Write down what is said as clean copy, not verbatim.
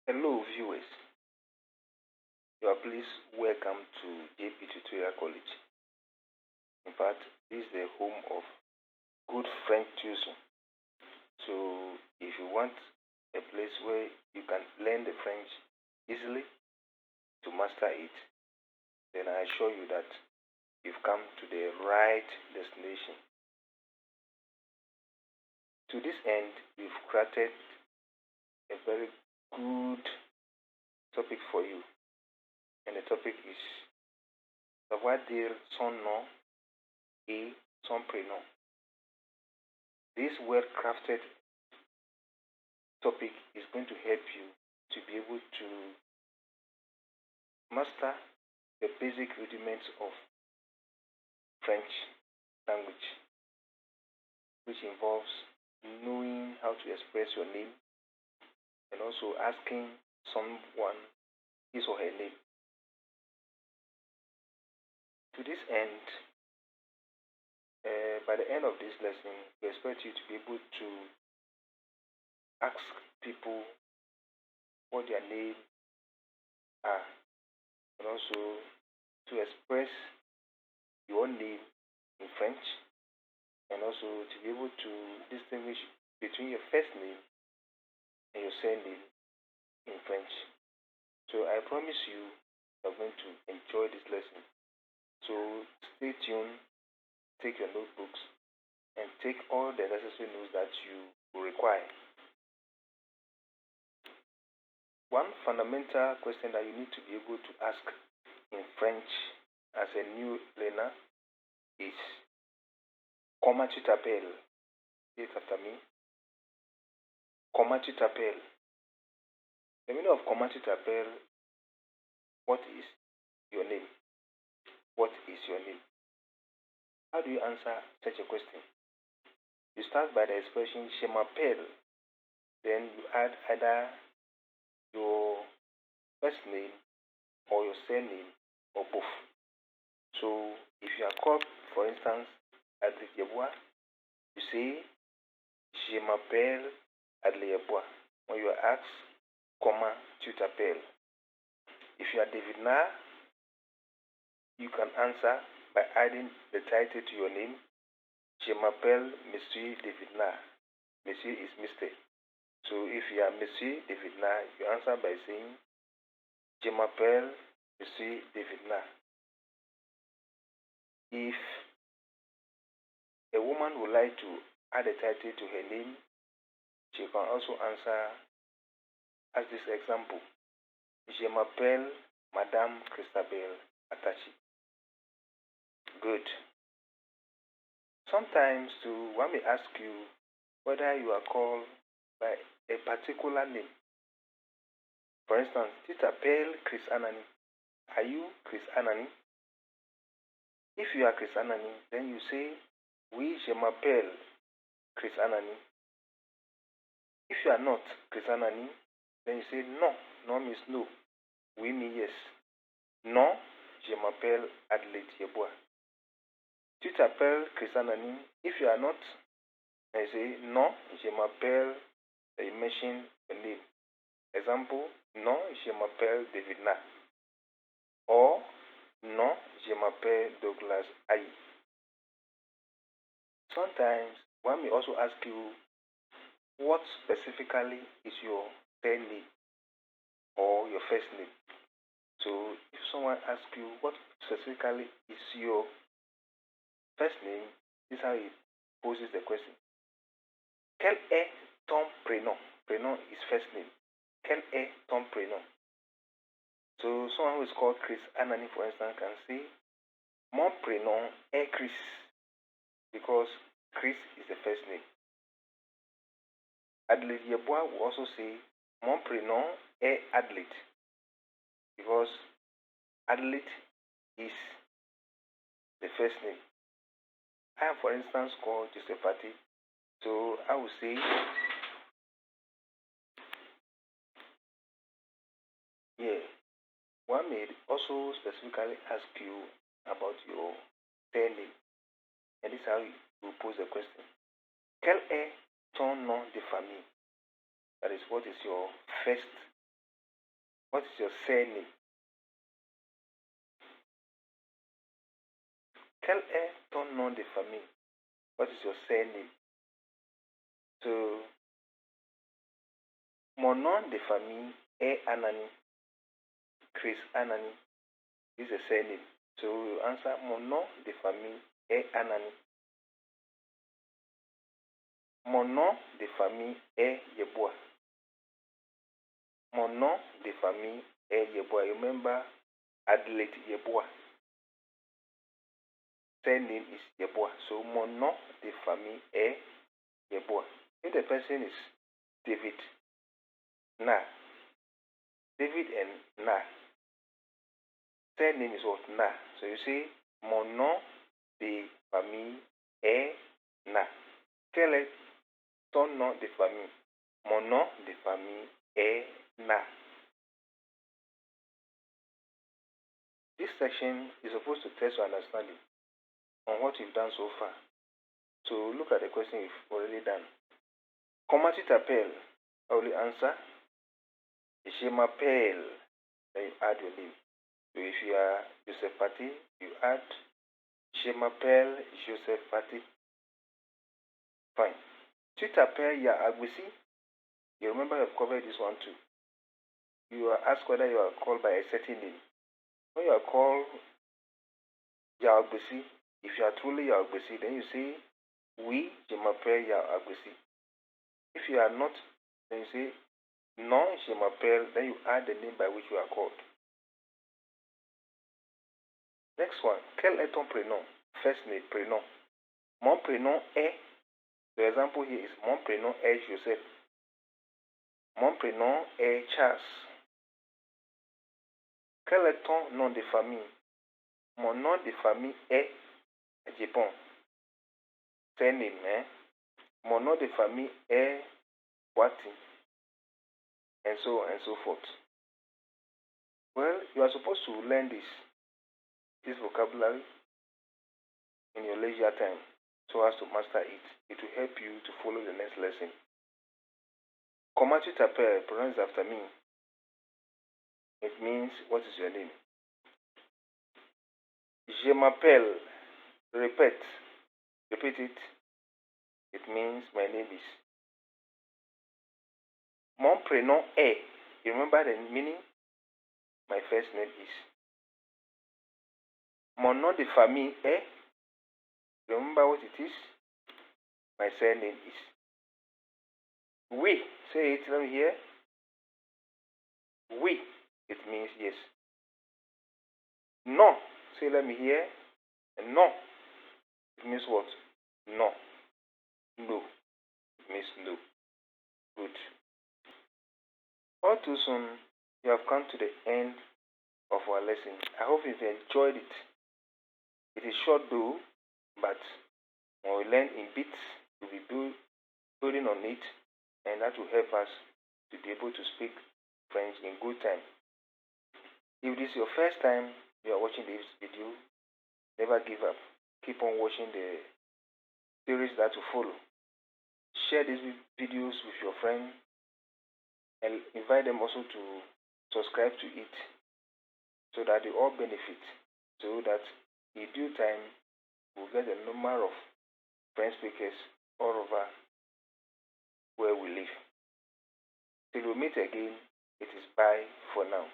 Hello viewers, you are please welcome to JP Tutorial College. In fact, this is the home of good French tuition. So if you want a place where you can learn the French easily to master it, then I assure you that you've come to the right destination. To this end, we've created a very good topic for you. And the topic is savoir dire son nom et son prénom. This well-crafted topic is going to help you to be able to master the basic rudiments of French language, which involves knowing how to express your name and also asking someone his or her name. To this end, by the end of this lesson, we expect you to be able to ask people what their name are, and also to express your name in French, and also to be able to distinguish between your first name and your surname in French. So I promise you are going to enjoy this lesson. So stay tuned, take your notebooks, and take all the necessary notes that you will require. One fundamental question that you need to be able to ask in French as a new learner is comment tu t'appelles? Repeat after me. Comment tu t'appelles? The meaning of comment tu t'appelles, what is your name? What is your name? How do you answer such a question? You start by the expression je m'appelle, then you add either your first name or your surname or both. So if you are called, for instance, Adliyebois, you say je m'appelle Adliyebois. When you are asked comment tu t'appelles. If you are David Na, you can answer by adding the title to your name. Je m'appelle Monsieur David Na. Monsieur is Mr. So if you are Monsieur David Na, you answer by saying je m'appelle Monsieur David Na. If a woman would like to add a title to her name, she can also answer as this example. Je m'appelle Madame Christabel Atachi. Good. Sometimes too, one may ask you whether you are called by a particular name. For instance, tu t'appelles Chris Anani. Are you Chris Anani? If you are Chris Anani, then you say, oui, je m'appelle Chris Anani. If you are not Chris Anani, then you say, non. Non means no. Oui means yes. Non, je m'appelle Adelaide Yebois. Tu t'appelles Chris Anani. If you are not, then you say, non, je m'appelle, you mention the name. Example, non, je m'appelle David Na. Or, non, je m'appelle Douglas Ayi. Sometimes one may also ask you what specifically is your third name or your first name. So if someone asks you what specifically is your first name, this is how he poses the question. Quel est ton prénom? Prénom is first name. Quel est ton prénom? So someone who is called Chris Anani, for instance, can say, mon prénom est Chris, because Chris is the first name. Adelaide Yebois will also say, mon prénom est Adelaide, because Adelaide is the first name. I am, for instance, called Josephati, so I will say, yeah. One may also specifically ask you about your third name, and this is how you pose the question. Quel est ton nom de famille? That is, what is your first What is your surname? Quel est ton nom de famille? What is your surname? So, mon nom de famille est Anani. Chris Anani. This is a surname. So, you answer, mon nom de famille est Anani. Mon nom de famille est Yeboah. Mon nom de famille est Yeboah. You remember Adelaide Yeboah. Surname is Yeboah. So, mon nom de famille est Yeboah. If the person is David, Na. David and Na. Surname is what? Na. So you say, mon nom de famille est Na. Quel est ton nom de famille? Mon nom de famille est Na. This section is supposed to test your understanding on what you've done so far. So look at the question you've already done. Comment tu t'appelles? I will answer. Je m'appelle. Then you add your name. So if you are Joseph Fati, you add Je m'appelle Joseph Fati. Fine. Tu t'appelles Ya Agbisi? You remember I've covered this one too. You are asked whether you are called by a certain name. When you are called Ya Agbisi, if you are truly Ya Agbisi, then you say Oui, je m'appelle Ya Agbisi. If you are not, then you say Non, je m'appelle, then you add the name by which you are called. Next one, quel est ton prénom? First name, prénom. Mon prénom est, the example here is mon prénom est Joseph. Mon prénom est Charles. Quel est ton nom de famille? Mon nom de famille est Japon. C'est name, hein? Mon nom de famille est Wati. And so on and so forth. Well, you are supposed to learn this vocabulary in your leisure time so as to master it. It will help you to follow the next lesson. Comment tu t'appelles? Pronounce after me. It means, what is your name? Je m'appelle. Repeat it. It means my name is. Mon prénom est. You remember the meaning? My first name is. Mon nom de famille est. Remember what it is? My surname is. Oui. Say it, let me hear. Oui. It means yes. Non. Say, let me hear. Non. It means what? No. No. It means no. Good. All too soon, you have come to the end of our lesson. I hope you've enjoyed it. It is short though, but when we learn in bits, we'll be building on it, and that will help us to be able to speak French in good time. If this is your first time you are watching this video, never give up. Keep on watching the series that will follow. Share these videos with your friends and invite them also to subscribe to it so that they all benefit, so that in due time we'll get a number of French speakers all over where we live. Till we meet again, it is bye for now.